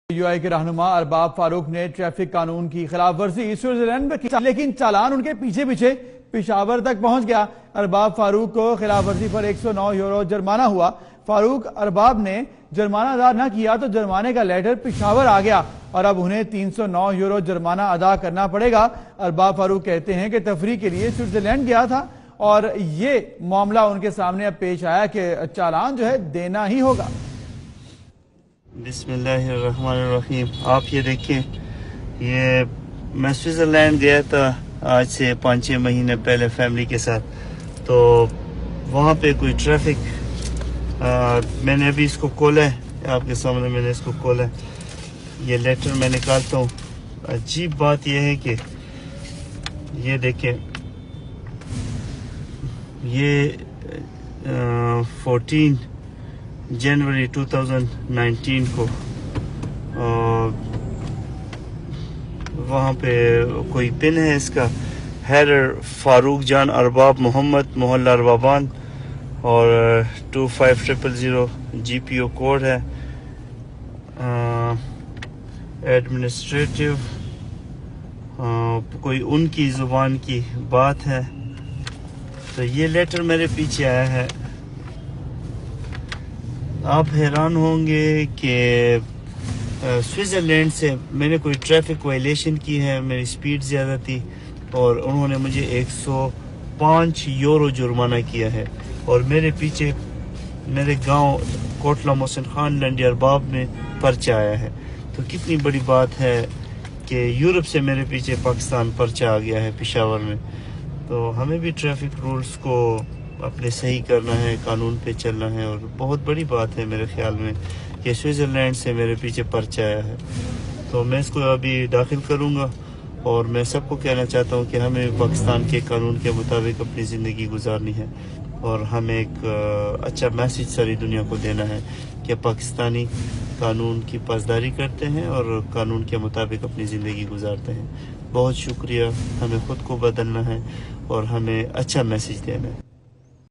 You آئی کے رہنما ارباب فاروق نے ٹریفک قانون کی خلاف ورزی سوئٹزرلینڈ میں کی، لیکن چالان ان کے پیچھے پیچھے پشاور تک پہنچ گیا۔ ارباب فاروق کو خلاف ورزی پر 109 یورو جرمانہ ہوا۔ فاروق ارباب نے جرمانہ ادا نہ کیا تو جرمانے کا لیٹر پشاور آ گیا اور اب انہیں 309 یورو جرمانہ ادا کرنا پڑے گا۔ ارباب فاروق کہتے ہیں کہ تفریح کے لیے سوئٹزرلینڈ گیا تھا اور یہ معاملہ ان کے سامنے اب پیش آیا کہ چالان جو ہے دینا ہی ہوگا۔ بسم اللہ الرحمن الرحیم۔ آپ یہ دیکھیں، یہ میں سوئٹزرلینڈ گیا تھا آج سے 5-6 مہینے پہلے فیملی کے ساتھ، تو وہاں پہ کوئی ٹریفک میں نے ابھی اس کو کھولا ہے، آپ کے سامنے میں نے اس کو کھولا ہے، یہ لیٹر میں نکالتا ہوں۔ عجیب بات یہ ہے کہ یہ دیکھیں، یہ 14 جنوری 2019 کو وہاں پہ کوئی پن ہے اس کا، حیدر فاروق جان ارباب محمد محلہ اربابان، اور 25000 جی پی او کوڈ ہے، ایڈمنسٹریٹو کوئی ان کی زبان کی بات ہے۔ تو یہ لیٹر میرے پیچھے آیا ہے۔ آپ حیران ہوں گے کہ سوئٹزرلینڈ سے میں نے کوئی ٹریفک وائلیشن کی ہے، میری سپیڈ زیادہ تھی اور انہوں نے مجھے 105 یورو جرمانہ کیا ہے، اور میرے پیچھے میرے گاؤں کوٹلہ محسن خان لنڈی ارباب میں پرچہ آیا ہے۔ تو کتنی بڑی بات ہے کہ یورپ سے میرے پیچھے پاکستان پرچہ آ گیا ہے پشاور میں۔ تو ہمیں بھی ٹریفک رولز کو اپنے صحیح کرنا ہے، قانون پہ چلنا ہے، اور بہت بڑی بات ہے میرے خیال میں کہ سوئٹزرلینڈ سے میرے پیچھے پرچہ آیا ہے۔ تو میں اس کو ابھی داخل کروں گا، اور میں سب کو کہنا چاہتا ہوں کہ ہمیں پاکستان کے قانون کے مطابق اپنی زندگی گزارنی ہے، اور ہمیں ایک اچھا میسیج ساری دنیا کو دینا ہے کہ پاکستانی قانون کی پاسداری کرتے ہیں اور قانون کے مطابق اپنی زندگی گزارتے ہیں۔ بہت شکریہ، ہمیں خود کو بدلنا ہے اور ہمیں اچھا میسیج دینا ہے۔